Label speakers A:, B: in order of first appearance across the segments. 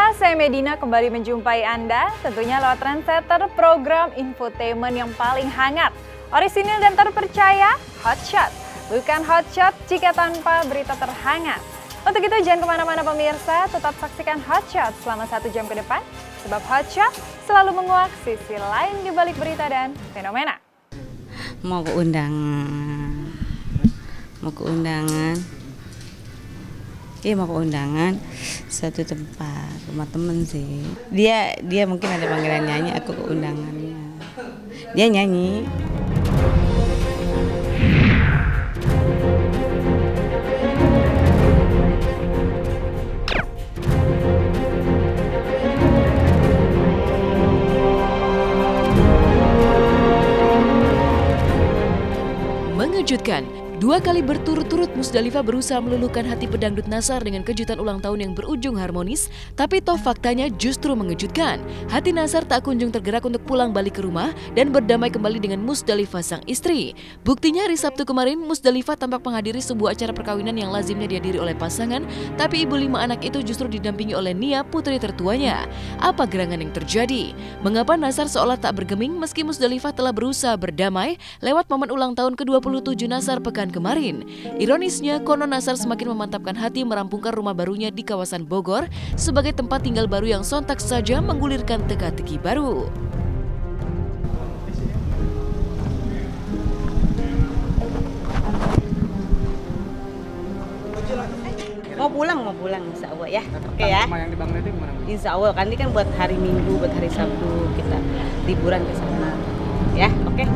A: pemirsa, saya Medina kembali menjumpai Anda, tentunya lewat Trendsetter, program infotainment yang paling hangat, orisinil dan terpercaya, Hotshot. Bukan Hotshot jika tanpa berita terhangat. Untuk itu jangan kemana-mana pemirsa, tetap saksikan Hotshot selama 1 jam ke depan, sebab Hotshot selalu menguak sisi lain di balik berita dan fenomena.
B: Mau ke undangan. Iya, mau ke undangan satu tempat, rumah temen sih. Dia mungkin ada panggilan nyanyi, aku ke undangannya. Dia nyanyi.
C: Mengejutkan, 2 kali berturut-turut Musdalifah berusaha meluluhkan hati pedangdut Nassar dengan kejutan ulang tahun yang berujung harmonis, tapi toh faktanya justru mengejutkan. Hati Nassar tak kunjung tergerak untuk pulang balik ke rumah dan berdamai kembali dengan Musdalifah sang istri. Buktinya hari Sabtu kemarin Musdalifah tampak menghadiri sebuah acara perkawinan yang lazimnya dihadiri oleh pasangan, tapi ibu 5 anak itu justru didampingi oleh Nia, putri tertuanya. Apa gerangan yang terjadi? Mengapa Nassar seolah tak bergeming meski Musdalifah telah berusaha berdamai lewat momen ulang tahun ke-27 Nassar pekan kemarin? Ironisnya, konon Nassar semakin memantapkan hati merampungkan rumah barunya di kawasan Bogor sebagai tempat tinggal baru yang sontak saja menggulirkan teka-teki baru.
B: Mau pulang insya Allah ya. Oke ya. Insya Allah kan ini kan buat hari Minggu, buat hari Sabtu kita liburan ke sana. Ya, oke.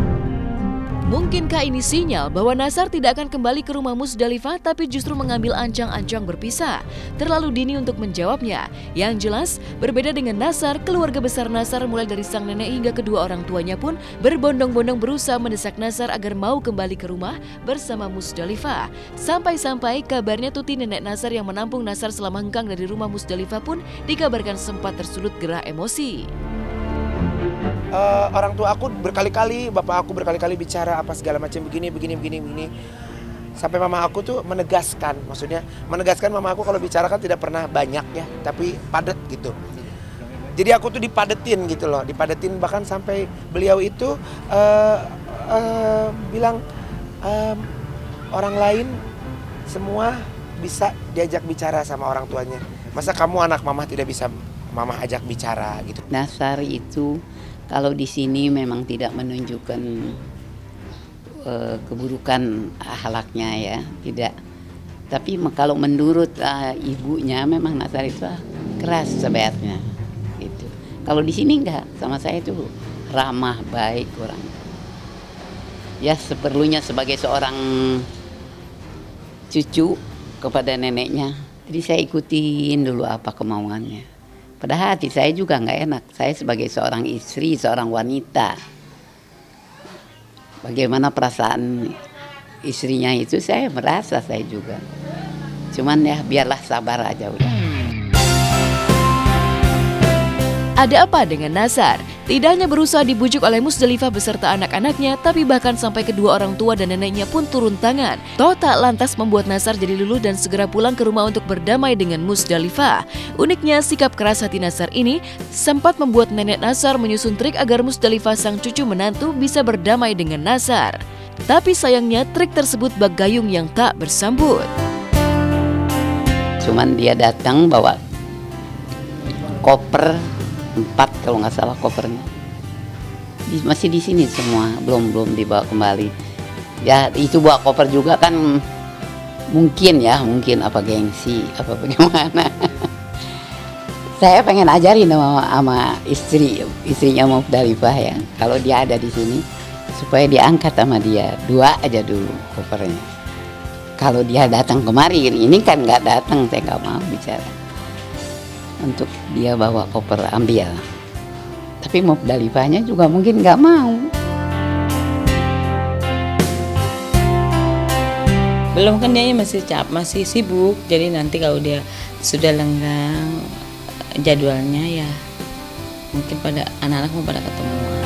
C: Mungkinkah ini sinyal bahwa Nassar tidak akan kembali ke rumah Musdalifah tapi justru mengambil ancang-ancang berpisah? Terlalu dini untuk menjawabnya. Yang jelas, berbeda dengan Nassar, keluarga besar Nassar mulai dari sang nenek hingga kedua orang tuanya pun berbondong-bondong berusaha mendesak Nassar agar mau kembali ke rumah bersama Musdalifah. Sampai-sampai kabarnya tuti nenek Nassar yang menampung Nassar selama hengkang dari rumah Musdalifah pun dikabarkan sempat tersulut gerah emosi.
D: Orang tua aku berkali-kali, bapak aku berkali-kali bicara apa segala macam begini. Sampai mama aku tuh menegaskan, mama aku kalau bicara kan tidak pernah banyak ya, tapi padat gitu. Jadi aku tuh dipadetin gitu loh, bahkan sampai beliau itu bilang orang lain semua bisa diajak bicara sama orang tuanya. Masa kamu anak mama tidak bisa mama ajak bicara gitu.
E: Nassar itu kalau di sini memang tidak menunjukkan keburukan akhlaknya ya, tidak. Tapi kalau menurut ibunya memang Nassar itu keras sebenarnya. Gitu. Kalau di sini enggak, sama saya itu ramah, baik orang. Ya seperlunya sebagai seorang cucu kepada neneknya. Jadi saya ikutin dulu apa kemauannya. Padahal hati saya juga nggak enak. Saya sebagai seorang istri, seorang wanita. Bagaimana perasaan istrinya itu saya merasa saya juga. Cuman ya biarlah sabar aja udah.
C: Ada apa dengan Nassar? Tidak hanya berusaha dibujuk oleh Musdalifah beserta anak-anaknya, tapi bahkan sampai kedua orang tua dan neneknya pun turun tangan. Toh tak lantas membuat Nassar jadi luluh dan segera pulang ke rumah untuk berdamai dengan Musdalifah. Uniknya, sikap keras hati Nassar ini sempat membuat nenek Nassar menyusun trik agar Musdalifah sang cucu menantu bisa berdamai dengan Nassar. Tapi sayangnya trik tersebut bak gayung yang tak bersambut.
E: Cuman dia datang bawa koper 4 kalau nggak salah kopernya. Masih di sini semua, belum dibawa kembali. Ya itu bawa koper juga kan mungkin apa gengsi, apa bagaimana. Saya pengen ajarin sama istrinya Musdalifah ya. Kalau dia ada di sini supaya diangkat sama dia 2 aja dulu kopernya. Kalau dia datang kemari, ini kan nggak datang, saya nggak mau bicara. Untuk dia bawa koper ambil, tapi Musdalifahnya juga mungkin nggak mau.
B: Belum kan dia masih sibuk, jadi nanti kalau dia sudah lenggang jadwalnya ya mungkin pada anak-anak mau pada ketemuan.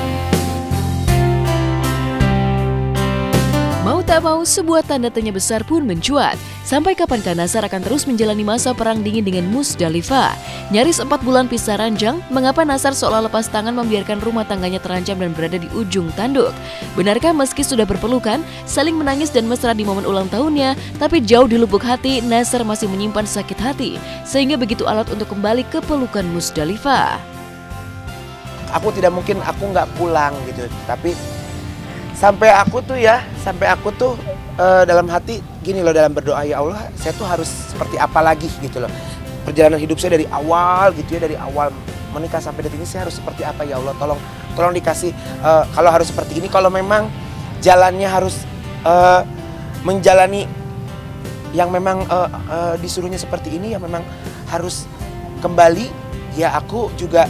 C: Mau tak tak mau sebuah tanda tanya besar pun mencuat. Sampai kapankah Nassar akan terus menjalani masa perang dingin dengan Musdalifah? Nyaris 4 bulan pisah ranjang, mengapa Nassar seolah lepas tangan membiarkan rumah tangganya terancam dan berada di ujung tanduk? Benarkah meski sudah berpelukan, saling menangis dan mesra di momen ulang tahunnya, tapi jauh di lubuk hati Nassar masih menyimpan sakit hati, sehingga begitu alat untuk kembali ke pelukan Musdalifah.
D: Aku tidak mungkin aku nggak pulang gitu, tapi sampai aku tuh dalam hati gini loh, dalam berdoa, ya Allah, saya tuh harus seperti apa lagi gitu loh. Perjalanan hidup saya dari awal gitu ya, dari awal menikah sampai detik ini saya harus seperti apa ya Allah, tolong dikasih kalau harus seperti ini, kalau memang jalannya harus menjalani yang memang disuruhnya seperti ini, yang memang harus kembali, ya aku juga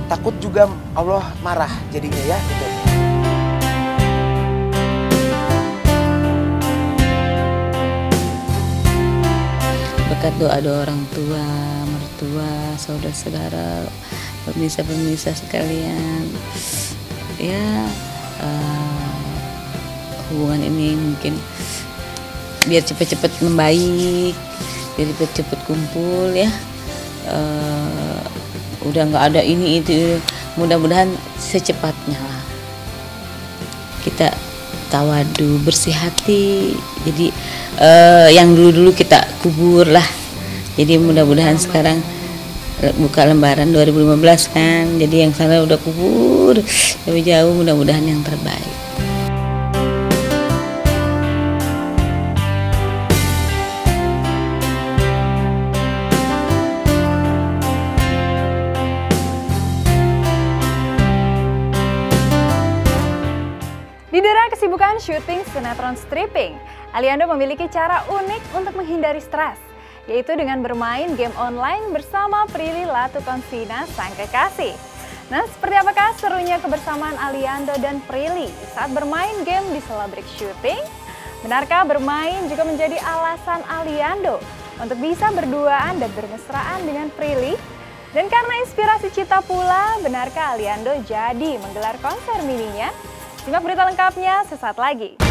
D: takut juga Allah marah jadinya ya gitu.
B: Berkat doa orang tua, mertua, saudara-saudara, pemirsa-pemirsa sekalian, ya hubungan ini mungkin biar cepat-cepat membaik, biar cepat-cepat kumpul ya. Udah nggak ada ini itu, mudah-mudahan secepatnya lah kita tawadu, bersih hati. Jadi yang dulu-dulu kita kubur lah. Jadi mudah-mudahan sekarang buka lembaran 2015 kan, jadi yang sana udah kubur tapi jauh, mudah-mudahan yang terbaik.
A: Di dera kesibukan syuting sinetron stripping, Aliando memiliki cara unik untuk menghindari stres, yaitu dengan bermain game online bersama Prilly Latukonsina, sang kekasih. Nah, seperti apakah serunya kebersamaan Aliando dan Prilly saat bermain game di sela break syuting? Benarkah bermain juga menjadi alasan Aliando untuk bisa berduaan dan bermesraan dengan Prilly? Dan karena inspirasi Cita pula, benarkah Aliando jadi menggelar konser mininya? Simak berita lengkapnya sesaat lagi.